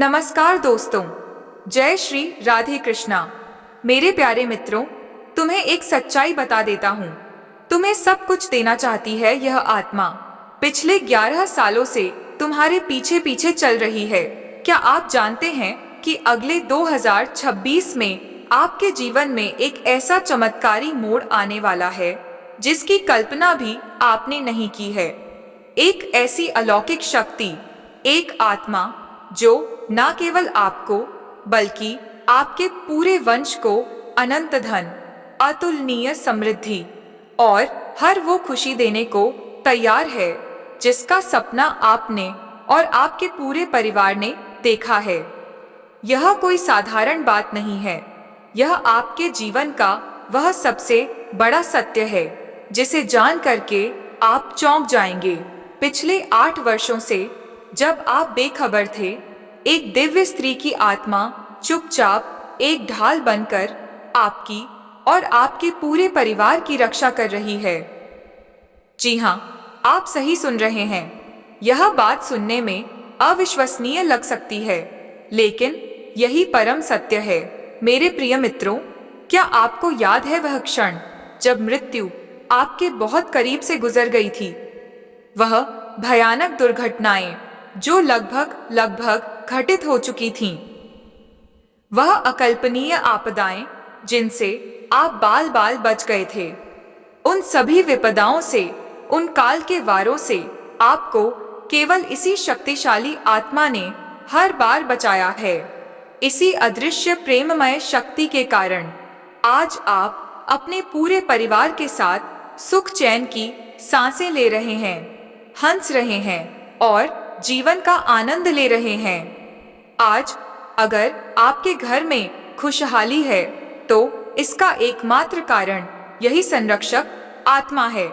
नमस्कार दोस्तों, जय श्री राधे कृष्णा। मेरे प्यारे मित्रों, तुम्हें एक सच्चाई बता देता हूँ। तुम्हें सब कुछ देना चाहती है यह आत्मा। पिछले 11 सालों से तुम्हारे पीछे पीछे चल रही है। क्या आप जानते हैं कि अगले 2026 में आपके जीवन में एक ऐसा चमत्कारी मोड़ आने वाला है जिसकी कल्पना भी आपने नहीं की है। एक ऐसी अलौकिक शक्ति, एक आत्मा जो न केवल आपको बल्कि आपके पूरे वंश को अनंत धन, अतुलनीय समृद्धि और हर वो खुशी देने को तैयार है जिसका सपना आपने और आपके पूरे परिवार ने देखा है। यह कोई साधारण बात नहीं है। यह आपके जीवन का वह सबसे बड़ा सत्य है जिसे जान करके आप चौंक जाएंगे। पिछले 8 वर्षों से जब आप बेखबर थे, एक दिव्य स्त्री की आत्मा चुपचाप एक ढाल बनकर आपकी और आपके पूरे परिवार की रक्षा कर रही है। जी हाँ, आप सही सुन रहे हैं। यह बात सुनने में अविश्वसनीय लग सकती है, लेकिन यही परम सत्य है। मेरे प्रिय मित्रों, क्या आपको याद है वह क्षण जब मृत्यु आपके बहुत करीब से गुजर गई थी? वह भयानक दुर्घटनाएं जो लगभग घटित हो चुकी थीं। वह अकल्पनीय आपदाएं जिनसे आप बाल बाल बच गए थे। उन सभी विपदाओं से, उन काल के वारों से आपको केवल इसी शक्तिशाली आत्मा ने हर बार बचाया है। इसी अदृश्य प्रेममय शक्ति के कारण आज आप अपने पूरे परिवार के साथ सुख चैन की सांसें ले रहे हैं, हंस रहे हैं और जीवन का आनंद ले रहे हैं। आज अगर आपके घर में खुशहाली है तो इसका एकमात्र कारण यही संरक्षक आत्मा है।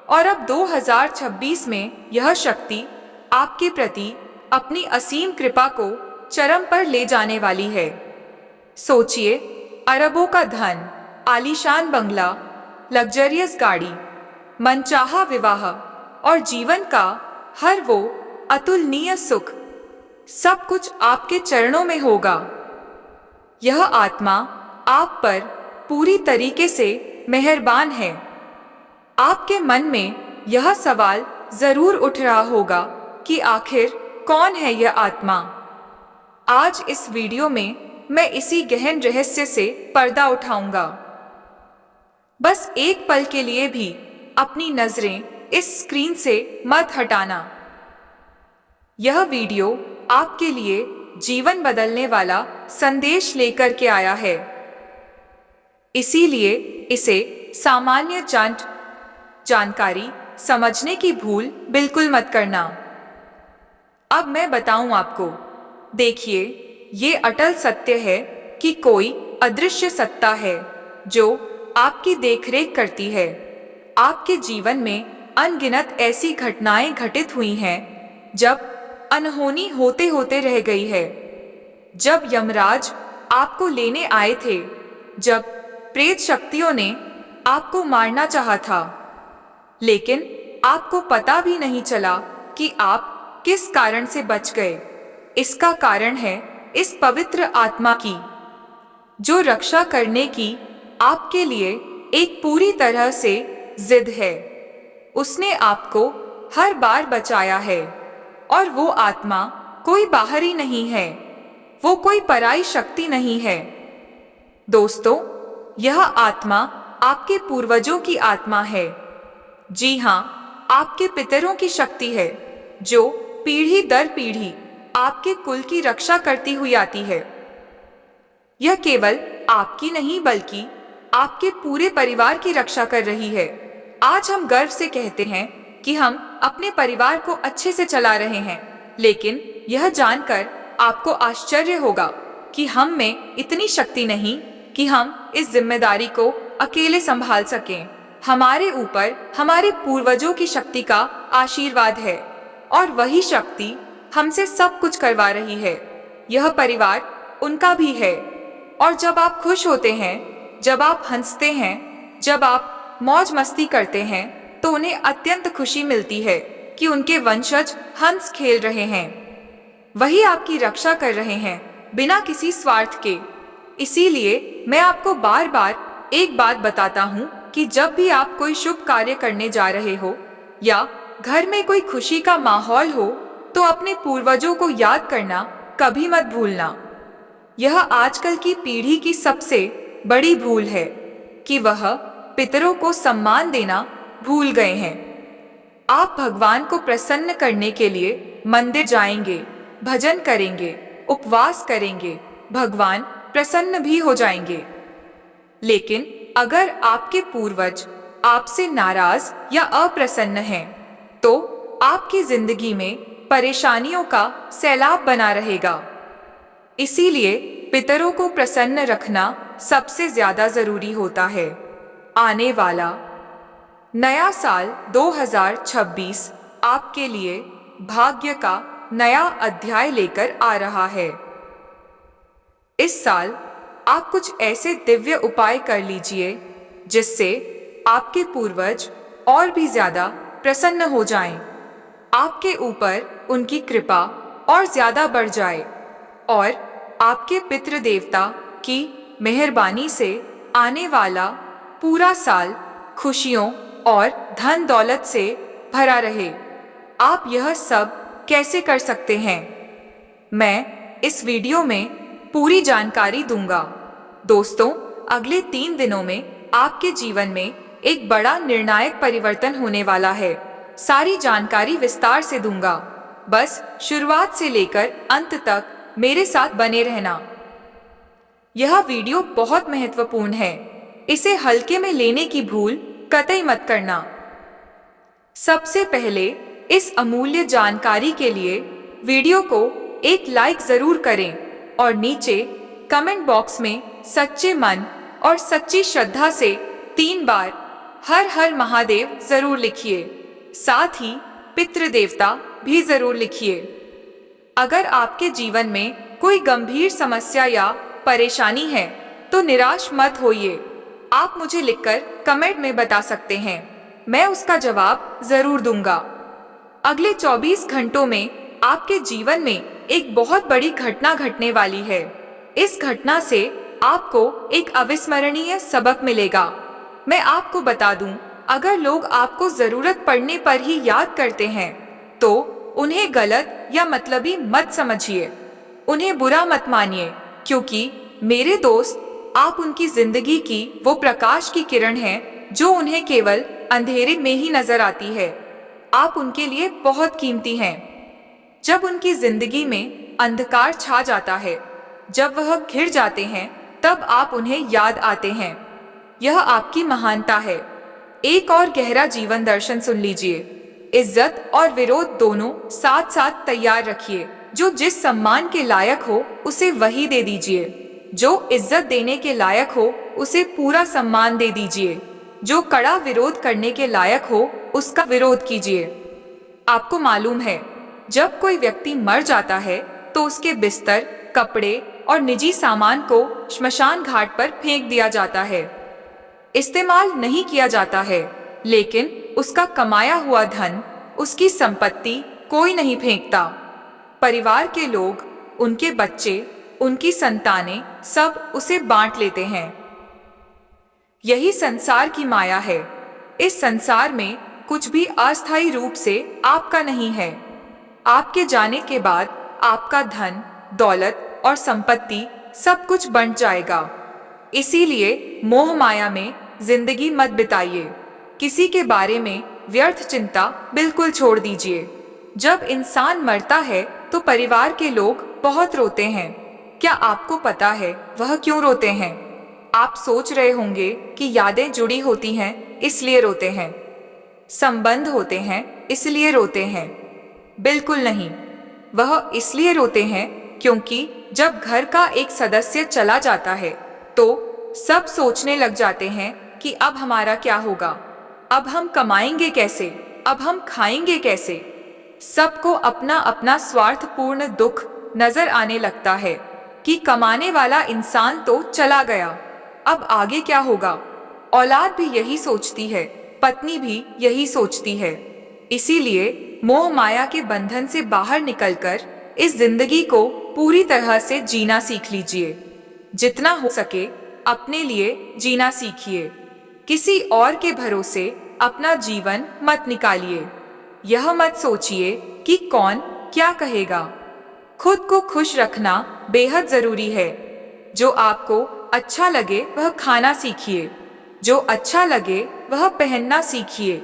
और अब 2026 में यह शक्ति आपके प्रति अपनी असीम कृपा को चरम पर ले जाने वाली है। सोचिए, अरबों का धन, आलीशान बंगला, लग्जरियस गाड़ी, मनचाहा विवाह और जीवन का हर वो अतुलनीय सुख, सब कुछ आपके चरणों में होगा। यह आत्मा आप पर पूरी तरीके से मेहरबान है। आपके मन में यह सवाल जरूर उठ रहा होगा कि आखिर कौन है यह आत्मा? आज इस वीडियो में मैं इसी गहन रहस्य से पर्दा उठाऊंगा। बस एक पल के लिए भी अपनी नजरें इस स्क्रीन से मत हटाना। यह वीडियो आपके लिए जीवन बदलने वाला संदेश लेकर के आया है, इसीलिए इसे सामान्य जानकारी समझने की भूल बिल्कुल मत करना। अब मैं बताऊं आपको। देखिए, ये अटल सत्य है कि कोई अदृश्य सत्ता है जो आपकी देखरेख करती है। आपके जीवन में अनगिनत ऐसी घटनाएं घटित हुई हैं जब अनहोनी होते होते रह गई है। जब यमराज आपको लेने आए थे, जब प्रेत शक्तियों ने आपको मारना चाहा था, लेकिन आपको पता भी नहीं चला कि आप किस कारण से बच गए। इसका कारण है इस पवित्र आत्मा की, जो रक्षा करने की आपके लिए एक पूरी तरह से जिद है। उसने आपको हर बार बचाया है और वो आत्मा कोई बाहरी नहीं है, वो कोई पराई शक्ति नहीं है। दोस्तों, यह आत्मा आपके पूर्वजों की आत्मा है। जी हाँ, आपके पितरों की शक्ति है जो पीढ़ी दर पीढ़ी आपके कुल की रक्षा करती हुई आती है। यह केवल आपकी नहीं बल्कि आपके पूरे परिवार की रक्षा कर रही है। आज हम गर्व से कहते हैं कि हम अपने परिवार को अच्छे से चला रहे हैं, लेकिन यह जानकर आपको आश्चर्य होगा कि हम में इतनी शक्ति नहीं कि हम इस जिम्मेदारी को अकेले संभाल सकें। हमारे ऊपर हमारे पूर्वजों की शक्ति का आशीर्वाद है और वही शक्ति हमसे सब कुछ करवा रही है। यह परिवार उनका भी है। और जब आप खुश होते हैं, जब आप हंसते हैं, जब आप मौज मस्ती करते हैं, तो उन्हें अत्यंत खुशी मिलती है कि उनके वंशज हंस खेल रहे हैं। वही आपकी रक्षा कर रहे हैं बिना किसी स्वार्थ के। इसीलिए मैं आपको बार बार एक बात बताता हूँ कि जब भी आप कोई शुभ कार्य करने जा रहे हो या घर में कोई खुशी का माहौल हो तो अपने पूर्वजों को याद करना कभी मत भूलना। यह आजकल की पीढ़ी की सबसे बड़ी भूल है कि वह पितरों को सम्मान देना भूल गए हैं। आप भगवान को प्रसन्न करने के लिए मंदिर जाएंगे, भजन करेंगे, उपवास करेंगे, भगवान प्रसन्न भी हो जाएंगे। लेकिन अगर आपके पूर्वज आपसे नाराज या अप्रसन्न हैं, तो आपकी जिंदगी में परेशानियों का सैलाब बना रहेगा। इसीलिए पितरों को प्रसन्न रखना सबसे ज्यादा जरूरी होता है। आने वाला नया साल 2026 आपके लिए भाग्य का नया अध्याय लेकर आ रहा है। इस साल आप कुछ ऐसे दिव्य उपाय कर लीजिए जिससे आपके पूर्वज और भी ज्यादा प्रसन्न हो जाएं, आपके ऊपर उनकी कृपा और ज्यादा बढ़ जाए और आपके पितृ देवता की मेहरबानी से आने वाला पूरा साल खुशियों और धन दौलत से भरा रहे। आप यह सब कैसे कर सकते हैं, मैं इस वीडियो में पूरी जानकारी दूंगा। दोस्तों, अगले 3 दिनों में आपके जीवन में एक बड़ा निर्णायक परिवर्तन होने वाला है। सारी जानकारी विस्तार से दूंगा, बस शुरुआत से लेकर अंत तक मेरे साथ बने रहना। यह वीडियो बहुत महत्वपूर्ण है, इसे हल्के में लेने की भूल कतई मत करना। सबसे पहले इस अमूल्य जानकारी के लिए वीडियो को एक लाइक जरूर करें और नीचे कमेंट बॉक्स में सच्चे मन और सच्ची श्रद्धा से 3 बार हर हर महादेव जरूर लिखिए। साथ ही पितृ देवता भी जरूर लिखिए। अगर आपके जीवन में कोई गंभीर समस्या या परेशानी है तो निराश मत होइए। आप मुझे लिखकर कमेंट में बता सकते हैं, मैं उसका जवाब जरूर दूंगा। अगले 24 घंटों में आपके जीवन में एक बहुत बड़ी घटना घटने वाली है। इस घटना से आपको एक अविस्मरणीय सबक मिलेगा। मैं आपको बता दूं, अगर लोग आपको जरूरत पड़ने पर ही याद करते हैं तो उन्हें गलत या मतलबी मत समझिए, उन्हें बुरा मत मानिए, क्योंकि मेरे दोस्त, आप उनकी जिंदगी की वो प्रकाश की किरण हैं जो उन्हें केवल अंधेरे में ही नजर आती है। आप उनके लिए बहुत कीमती हैं। जब उनकी जिंदगी में अंधकार छा जाता है, जब वह घिर जाते हैं, तब आप उन्हें याद आते हैं। यह आपकी महानता है। एक और गहरा जीवन दर्शन सुन लीजिए। इज्जत और विरोध दोनों साथ साथ तैयार रखिए। जो जिस सम्मान के लायक हो उसे वही दे दीजिए। जो इज्जत देने के लायक हो उसे पूरा सम्मान दे दीजिए। जो कड़ा विरोध करने के लायक हो उसका विरोध कीजिए। आपको मालूम है, जब कोई व्यक्ति मर जाता है तो उसके बिस्तर, कपड़े और निजी सामान को श्मशान घाट पर फेंक दिया जाता है। इस्तेमाल नहीं किया जाता है, लेकिन उसका कमाया हुआ धन, उसकी संपत्ति कोई नहीं फेंकता। परिवार के लोग, उनके बच्चे, उनकी संतानें सब उसे बांट लेते हैं। यही संसार की माया है। इस संसार में कुछ भी अस्थायी रूप से आपका नहीं है। आपके जाने के बाद आपका धन, दौलत और संपत्ति सब कुछ बंट जाएगा। इसीलिए मोह माया में जिंदगी मत बिताइए। किसी के बारे में व्यर्थ चिंता बिल्कुल छोड़ दीजिए। जब इंसान मरता है तो परिवार के लोग बहुत रोते हैं। क्या आपको पता है वह क्यों रोते हैं? आप सोच रहे होंगे कि यादें जुड़ी होती हैं इसलिए रोते हैं, संबंध होते हैं इसलिए रोते हैं। बिल्कुल नहीं, वह इसलिए रोते हैं क्योंकि जब घर का एक सदस्य चला जाता है तो सब सोचने लग जाते हैं कि अब हमारा क्या होगा, अब हम कमाएंगे कैसे, अब हम खाएंगे कैसे। सबको अपना अपना स्वार्थपूर्ण दुख नजर आने लगता है कि कमाने वाला इंसान तो चला गया, अब आगे क्या होगा। औलाद भी यही सोचती है, पत्नी भी यही सोचती है। इसीलिए मोह माया के बंधन से बाहर निकलकर इस जिंदगी को पूरी तरह से जीना सीख लीजिए। जितना हो सके अपने लिए जीना सीखिए। किसी और के भरोसे अपना जीवन मत निकालिए। यह मत सोचिए कि कौन क्या कहेगा। खुद को खुश रखना बेहद जरूरी है। जो आपको अच्छा लगे वह खाना सीखिए। जो अच्छा लगे वह पहनना सीखिए,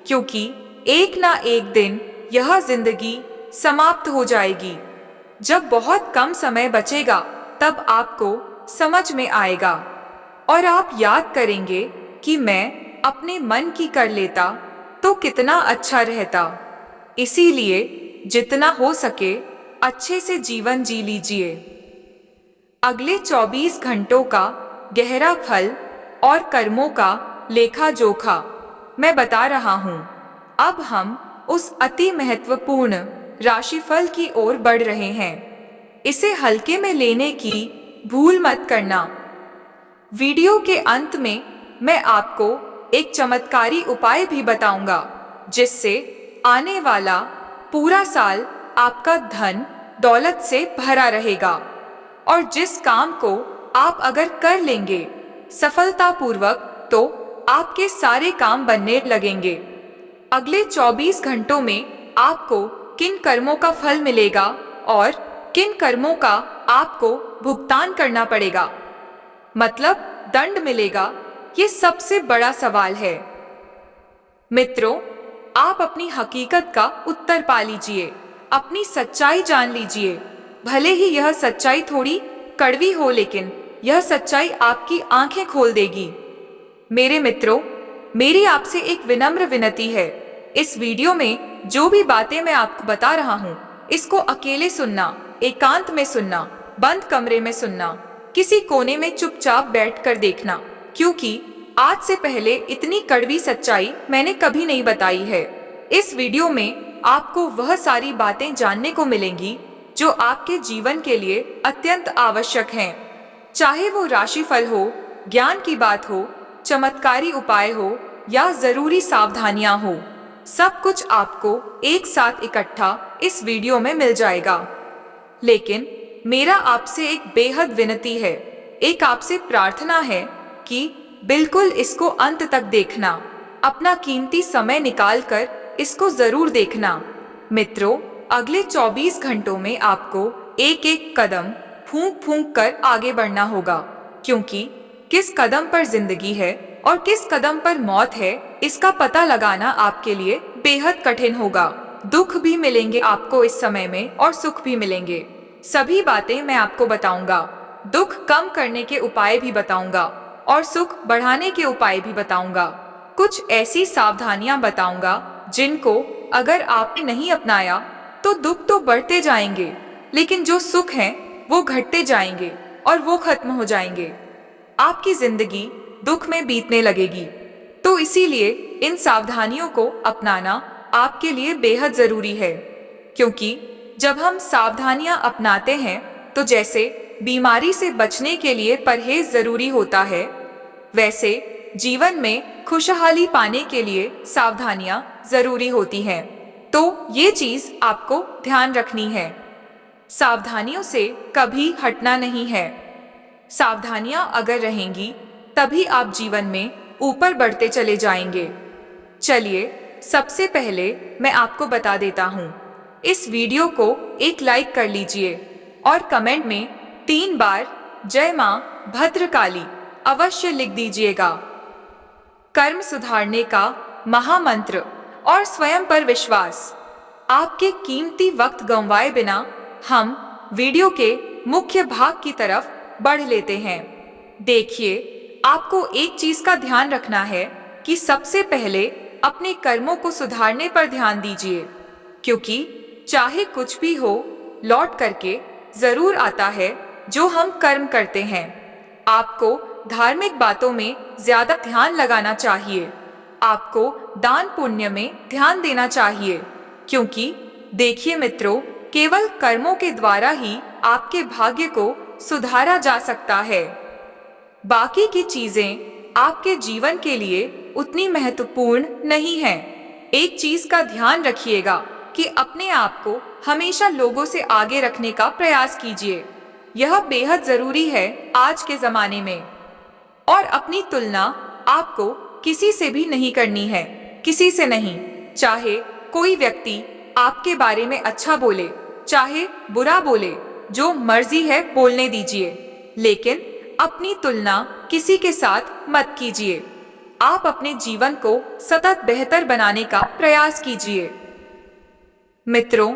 क्योंकि एक ना एक दिन यह जिंदगी समाप्त हो जाएगी। जब बहुत कम समय बचेगा तब आपको समझ में आएगा और आप याद करेंगे कि मैं अपने मन की कर लेता तो कितना अच्छा रहता। इसीलिए जितना हो सके अच्छे से जीवन जी लीजिए। अगले 24 घंटों का गहरा फल और कर्मों का लेखा जोखा मैं बता रहा हूँ। अब हम उस अति महत्वपूर्ण राशिफल की ओर बढ़ रहे हैं। इसे हल्के में लेने की भूल मत करना। वीडियो के अंत में मैं आपको एक चमत्कारी उपाय भी बताऊंगा, जिससे आने वाला पूरा साल आपका धन दौलत से भरा रहेगा और जिस काम को आप अगर कर लेंगे सफलतापूर्वक तो आपके सारे काम बनने लगेंगे। अगले 24 घंटों में आपको किन कर्मों का फल मिलेगा और किन कर्मों का आपको भुगतान करना पड़ेगा, मतलब दंड मिलेगा, ये सबसे बड़ा सवाल है। मित्रों, आप अपनी हकीकत का उत्तर पा लीजिए, अपनी सच्चाई जान लीजिए। भले ही यह सच्चाई थोड़ी कड़वी हो, लेकिन यह सच्चाई आपकी आंखें खोल देगी। मेरे मित्रों, मेरी आपसे एक विनम्र विनती है। इस वीडियो में जो भी बातें मैं आपको बता रहा हूँ, इसको अकेले सुनना, एकांत में सुनना, बंद कमरे में सुनना, किसी कोने में चुपचाप बैठकर देखना, क्योंकि आज से पहले इतनी कड़वी सच्चाई मैंने कभी नहीं बताई है। इस वीडियो में आपको वह सारी बातें जानने को मिलेंगी जो आपके जीवन के लिए अत्यंत आवश्यक हैं। चाहे वो राशिफल हो, ज्ञान की बात हो, चमत्कारी उपाय हो या जरूरी सावधानियां हो, सब कुछ आपको एक साथ इकट्ठा इस वीडियो में मिल जाएगा। लेकिन मेरा आपसे एक बेहद विनती है, एक आपसे प्रार्थना है कि बिल्कुल इसको अंत तक देखना। अपना कीमती समय निकालकर इसको जरूर देखना। मित्रों, अगले 24 घंटों में आपको एक एक कदम फूंक फूंक कर आगे बढ़ना होगा, क्योंकि किस कदम पर जिंदगी है और किस कदम पर मौत है, इसका पता लगाना आपके लिए बेहद कठिन होगा। दुख भी मिलेंगे आपको इस समय में और सुख भी मिलेंगे। सभी बातें मैं आपको बताऊंगा। दुख कम करने के उपाय भी बताऊंगा और सुख बढ़ाने के उपाय भी बताऊंगा। कुछ ऐसी सावधानियां बताऊंगा जिनको अगर आपने नहीं अपनाया तो दुख तो बढ़ते जाएंगे, लेकिन जो सुख हैं वो घटते जाएंगे और वो खत्म हो जाएंगे। आपकी जिंदगी दुख में बीतने लगेगी। तो इसीलिए इन सावधानियों को अपनाना आपके लिए बेहद जरूरी है, क्योंकि जब हम सावधानियां अपनाते हैं तो जैसे बीमारी से बचने के लिए परहेज जरूरी होता है, वैसे जीवन में खुशहाली पाने के लिए सावधानियां जरूरी होती हैं। तो ये चीज आपको ध्यान रखनी है। सावधानियों से कभी हटना नहीं है। सावधानियां अगर रहेंगी तभी आप जीवन में ऊपर बढ़ते चले जाएंगे। चलिए, सबसे पहले मैं आपको बता देता हूँ। इस वीडियो को एक लाइक कर लीजिए और कमेंट में 3 बार जय मां भद्रकाली अवश्य लिख दीजिएगा। कर्म सुधारने का महामंत्र और स्वयं पर विश्वास। आपके कीमती वक्त गंवाए बिना हम वीडियो के मुख्य भाग की तरफ बढ़ लेते हैं। देखिए, आपको एक चीज का ध्यान रखना है कि सबसे पहले अपने कर्मों को सुधारने पर ध्यान दीजिए, क्योंकि चाहे कुछ भी हो, लौट करके जरूर आता है जो हम कर्म करते हैं। आपको धार्मिक बातों में ज्यादा ध्यान लगाना चाहिए। आपको दान पुण्य में ध्यान देना चाहिए, क्योंकि देखिए मित्रों, केवल कर्मों के द्वारा ही आपके भाग्य को सुधारा जा सकता है। बाकी की चीजें आपके जीवन के लिए उतनी महत्वपूर्ण नहीं हैं। एक चीज का ध्यान रखिएगा, कि अपने आप को हमेशा लोगों से आगे रखने का प्रयास कीजिए। यह बेहद जरूरी है आज के जमाने में। और अपनी तुलना आपको किसी से भी नहीं करनी है, किसी से नहीं। चाहे कोई व्यक्ति आपके बारे में अच्छा बोले, चाहे बुरा बोले, जो मर्जी है बोलने दीजिए, लेकिन अपनी तुलना किसी के साथ मत कीजिए। आप अपने जीवन को सतत बेहतर बनाने का प्रयास कीजिए। मित्रों,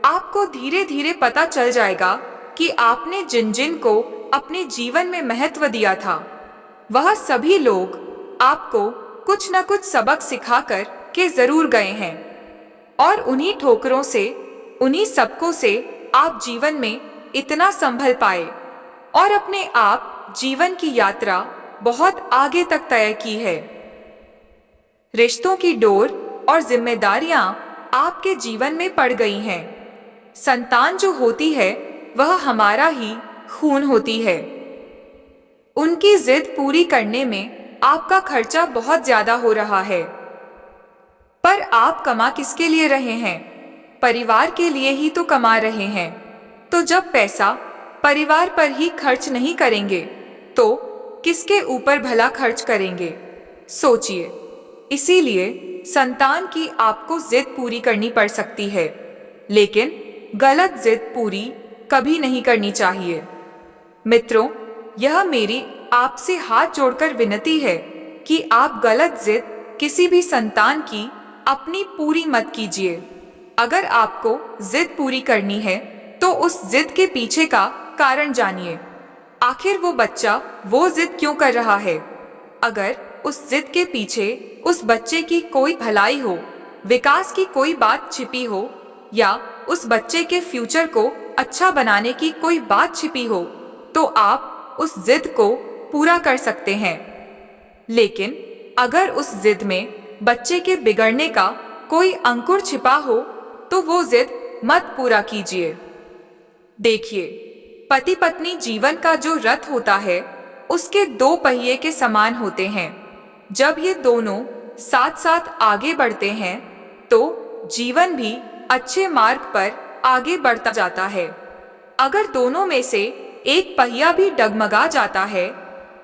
आपको धीरे धीरे पता चल जाएगा कि आपने जिन जिन को अपने जीवन में महत्व दिया था, वह सभी लोग आपको कुछ न कुछ सबक सिखाकर के जरूर गए हैं। और उन्हीं ठोकरों से, उन्हीं सबकों से आप जीवन में इतना संभल पाए और अपने आप जीवन की यात्रा बहुत आगे तक तय की है। रिश्तों की डोर और जिम्मेदारियां आपके जीवन में पड़ गई हैं। संतान जो होती है वह हमारा ही खून होती है। उनकी जिद पूरी करने में आपका खर्चा बहुत ज्यादा हो रहा है, पर आप कमा किसके लिए रहे हैं? परिवार के लिए ही तो कमा रहे हैं। तो जब पैसा परिवार पर ही खर्च नहीं करेंगे तो किसके ऊपर भला खर्च करेंगे? सोचिए। इसीलिए संतान की आपको जिद पूरी करनी पड़ सकती है, लेकिन गलत जिद पूरी कभी नहीं करनी चाहिए। मित्रों, यह मेरी आपसे हाथ जोड़कर विनती है कि आप गलत जिद किसी भी संतान की अपनी पूरी मत कीजिए। अगर आपको जिद पूरी करनी है तो उस जिद के पीछे का कारण जानिए। आखिर वो बच्चा वो जिद क्यों कर रहा है? अगर उस जिद के पीछे उस बच्चे की कोई भलाई हो, विकास की कोई बात छिपी हो, या उस बच्चे के फ्यूचर को अच्छा बनाने की कोई बात छिपी हो, तो आप उस जिद को पूरा कर सकते हैं। लेकिन अगर उस जिद में बच्चे के बिगड़ने का कोई अंकुर छिपा हो तो वो जिद मत पूरा कीजिए। देखिए, पति पत्नी जीवन का जो रथ होता है उसके दो पहिए के समान होते हैं। जब ये दोनों साथ साथ आगे बढ़ते हैं तो जीवन भी अच्छे मार्ग पर आगे बढ़ता जाता है। अगर दोनों में से एक पहिया भी डगमगा जाता है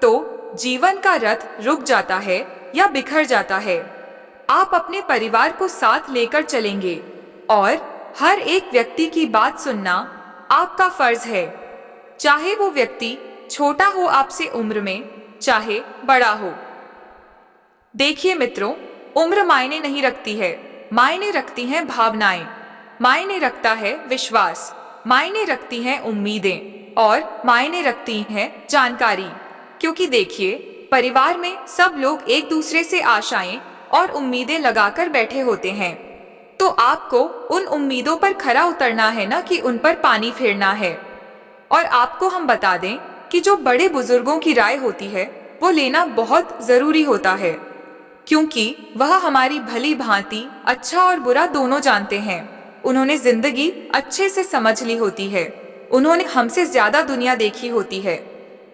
तो जीवन का रथ रुक जाता है या बिखर जाता है। आप अपने परिवार को साथ लेकर चलेंगे और हर एक व्यक्ति की बात सुनना आपका फर्ज है, चाहे वो व्यक्ति छोटा हो आपसे उम्र में, चाहे बड़ा हो। देखिए मित्रों, उम्र मायने नहीं रखती है, मायने रखती हैं भावनाएं, मायने रखता है विश्वास, मायने रखती हैं उम्मीदें और मायने रखती हैं जानकारी। क्योंकि देखिए, परिवार में सब लोग एक दूसरे से आशाएं और उम्मीदें लगाकर बैठे होते हैं, तो आपको उन उम्मीदों पर खरा उतरना है ना कि उन पर पानी फेरना है। और आपको हम बता दें कि जो बड़े बुजुर्गों की राय होती है वो लेना बहुत जरूरी होता है, क्योंकि वह हमारी भली भांति अच्छा और बुरा दोनों जानते हैं। उन्होंने जिंदगी अच्छे से समझ ली होती है, उन्होंने हमसे ज्यादा दुनिया देखी होती है।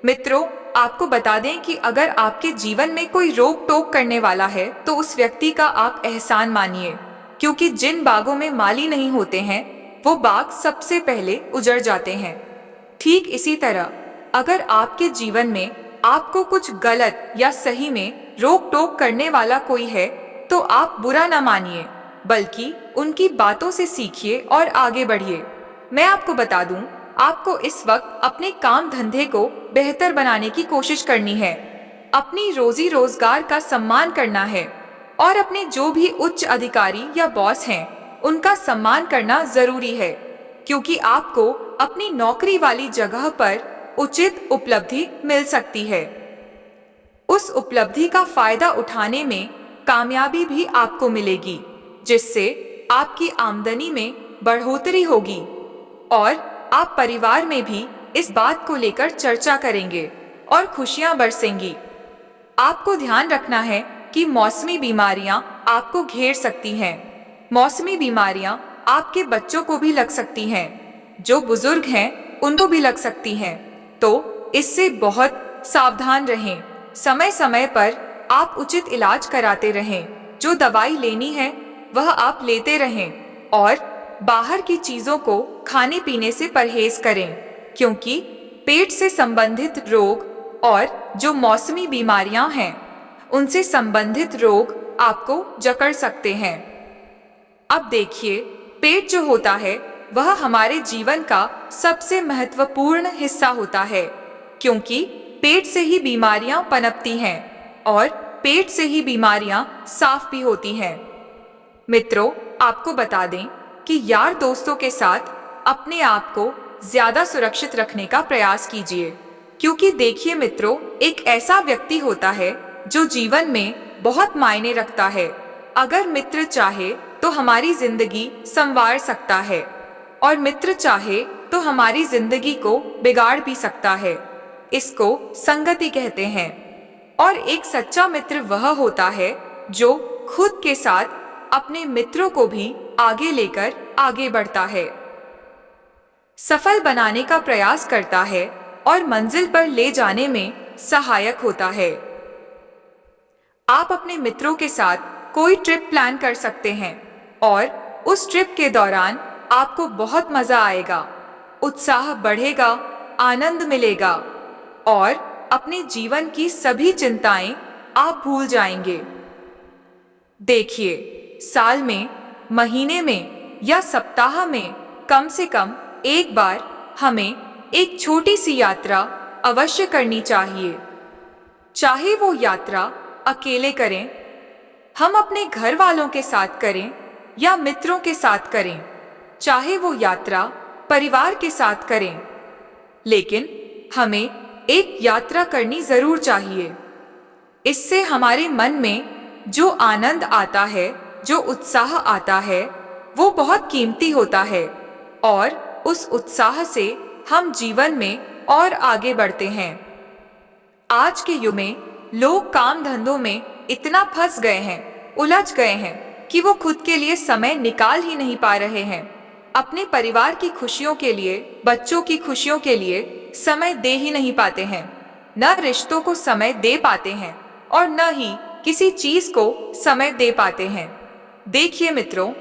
मित्रों, आपको बता दें कि अगर आपके जीवन में कोई रोक टोक करने वाला है तो उस व्यक्ति का आप एहसान मानिए, क्योंकि जिन बागों में माली नहीं होते हैं वो बाग सबसे पहले उजड़ जाते हैं। ठीक इसी तरह अगर आपके जीवन में आपको कुछ गलत या सही में रोक टोक करने वाला कोई है तो आप बुरा ना मानिए, बल्कि उनकी बातों से सीखिए और आगे बढ़िए। मैं आपको बता दूं, आपको इस वक्त अपने काम धंधे को बेहतर बनाने की कोशिश करनी है, अपनी रोजी रोजगार का सम्मान करना है और अपने जो भी उच्च अधिकारी या बॉस हैं उनका सम्मान करना जरूरी है, क्योंकि आपको अपनी नौकरी वाली जगह पर उचित उपलब्धि मिल सकती है। उस उपलब्धि का फायदा उठाने में कामयाबी भी आपको मिलेगी, जिससे आपकी आमदनी में बढ़ोतरी होगी और आप परिवार में भी इस बात को लेकर चर्चा करेंगे और खुशियां बरसेंगी। आपको ध्यान रखना है कि मौसमी बीमारियां आपको घेर सकती हैं। मौसमी बीमारियां आपके बच्चों को भी लग सकती हैं, जो बुजुर्ग हैं उनको भी लग सकती हैं, तो इससे बहुत सावधान रहें। समय समय पर आप उचित इलाज कराते रहें, जो दवाई लेनी है वह आप लेते रहें और बाहर की चीजों को खाने पीने से परहेज करें, क्योंकि पेट से संबंधित रोग और जो मौसमी बीमारियां हैं उनसे संबंधित रोग आपको जकड़ सकते हैं। अब देखिए, पेट जो होता है वह हमारे जीवन का सबसे महत्वपूर्ण हिस्सा होता है, क्योंकि पेट से ही बीमारियां पनपती हैं और पेट से ही बीमारियां साफ भी होती हैं। मित्रों, आपको बता दें कि यार दोस्तों के साथ अपने आप को ज्यादा सुरक्षित रखने का प्रयास कीजिए, क्योंकि देखिए मित्रों, एक ऐसा व्यक्ति होता है जो जीवन में बहुत मायने रखता है। अगर मित्र चाहे तो हमारी जिंदगी संवार सकता है और मित्र चाहे तो हमारी जिंदगी को बिगाड़ भी सकता है। इसको संगति कहते हैं। और एक सच्चा मित्र वह होता है जो खुद के साथ अपने मित्रों को भी आगे लेकर आगे बढ़ता है, सफल बनाने का प्रयास करता है और मंजिल पर ले जाने में सहायक होता है। आप अपने मित्रों के साथ कोई ट्रिप प्लान कर सकते हैं और उस ट्रिप के दौरान आपको बहुत मजा आएगा, उत्साह बढ़ेगा, आनंद मिलेगा और अपने जीवन की सभी चिंताएं आप भूल जाएंगे। देखिए, साल में, महीने में या सप्ताह में कम से कम एक बार हमें एक छोटी सी यात्रा अवश्य करनी चाहिए। चाहे वो यात्रा अकेले करें, हम अपने घर वालों के साथ करें या मित्रों के साथ करें, चाहे वो यात्रा परिवार के साथ करें, लेकिन हमें एक यात्रा करनी जरूर चाहिए। इससे हमारे मन में जो आनंद आता है, जो उत्साह आता है, वो बहुत कीमती होता है और उस उत्साह से हम जीवन में और आगे बढ़ते हैं। आज के युग में लोग काम धंधों में इतना फंस गए हैं, उलझ गए हैं कि वो खुद के लिए समय निकाल ही नहीं पा रहे हैं। अपने परिवार की खुशियों के लिए, बच्चों की खुशियों के लिए समय दे ही नहीं पाते हैं, न रिश्तों को समय दे पाते हैं और न ही किसी चीज को समय दे पाते हैं। देखिए मित्रों,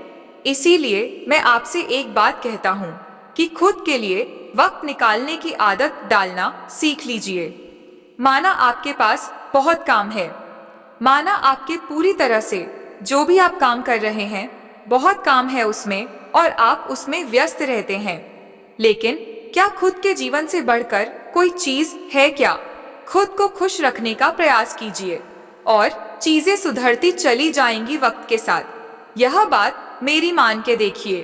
इसीलिए मैं आपसे एक बात कहता हूँ कि खुद के लिए वक्त निकालने की आदत डालना सीख लीजिए। माना आपके पास बहुत काम है, माना आपके पूरी तरह से जो भी आप काम कर रहे हैं बहुत काम है उसमें और आप उसमें व्यस्त रहते हैं, लेकिन क्या खुद के जीवन से बढ़कर कोई चीज है क्या? खुद को खुश रखने का प्रयास कीजिए और चीजें सुधरती चली जाएंगी वक्त के साथ। यह बात मेरी मान के देखिए।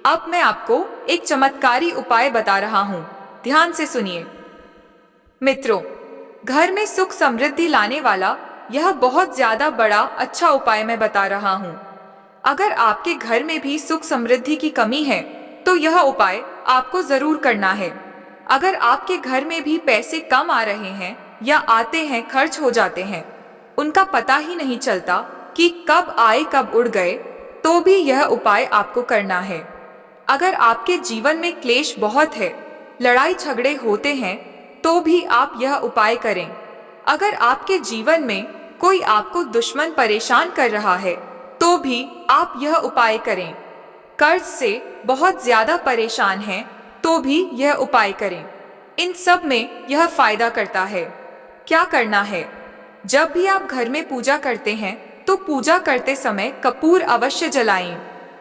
अब मैं आपको एक चमत्कारी उपाय बता रहा हूँ, ध्यान से सुनिए। मित्रों, घर में सुख समृद्धि लाने वाला यह बहुत ज्यादा बड़ा अच्छा उपाय मैं बता रहा हूँ। अगर आपके घर में भी सुख समृद्धि की कमी है तो यह उपाय आपको जरूर करना है। अगर आपके घर में भी पैसे कम आ रहे हैं या आते हैं खर्च हो जाते हैं, उनका पता ही नहीं चलता कि कब आए कब उड़ गए, तो भी यह उपाय आपको करना है। अगर आपके जीवन में क्लेश बहुत है, लड़ाई झगड़े होते हैं, तो भी आप यह उपाय करें। अगर आपके जीवन में कोई आपको दुश्मन परेशान कर रहा है, तो भी आप यह उपाय करें। कर्ज से बहुत ज्यादा परेशान हैं, तो भी यह उपाय करें। इन सब में यह फायदा करता है। क्या करना है? जब भी आप घर में पूजा करते हैं तो पूजा करते समय कपूर अवश्य जलाएं,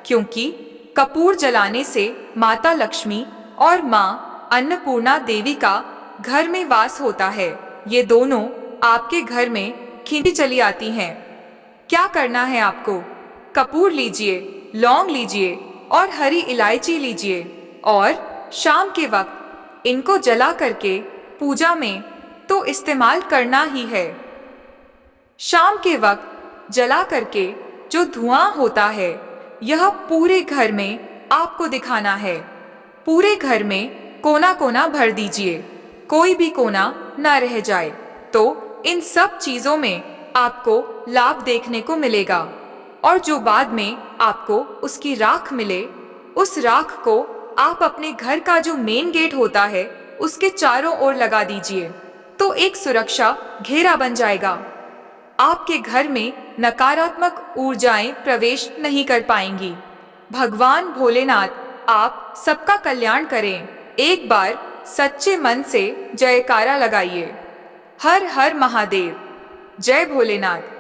क्योंकि कपूर जलाने से माता लक्ष्मी और माँ अन्नपूर्णा देवी का घर में वास होता है। ये दोनों आपके घर में खींची चली आती हैं। क्या करना है आपको? कपूर लीजिए, लौंग लीजिए और हरी इलायची लीजिए और शाम के वक्त इनको जला करके पूजा में तो इस्तेमाल करना ही है। शाम के वक्त जला करके जो धुआं होता है, यह पूरे घर में आपको दिखाना है। पूरे घर में कोना कोना भर दीजिए, कोई भी कोना न रह जाए। तो इन सब चीजों में आपको लाभ देखने को मिलेगा और जो बाद में आपको उसकी राख मिले, उस राख को आप अपने घर का जो मेन गेट होता है उसके चारों ओर लगा दीजिए, तो एक सुरक्षा घेरा बन जाएगा। आपके घर में नकारात्मक ऊर्जाएं प्रवेश नहीं कर पाएंगी। भगवान भोलेनाथ आप सबका कल्याण करें। एक बार सच्चे मन से जयकारा लगाइए। हर हर महादेव। जय भोलेनाथ।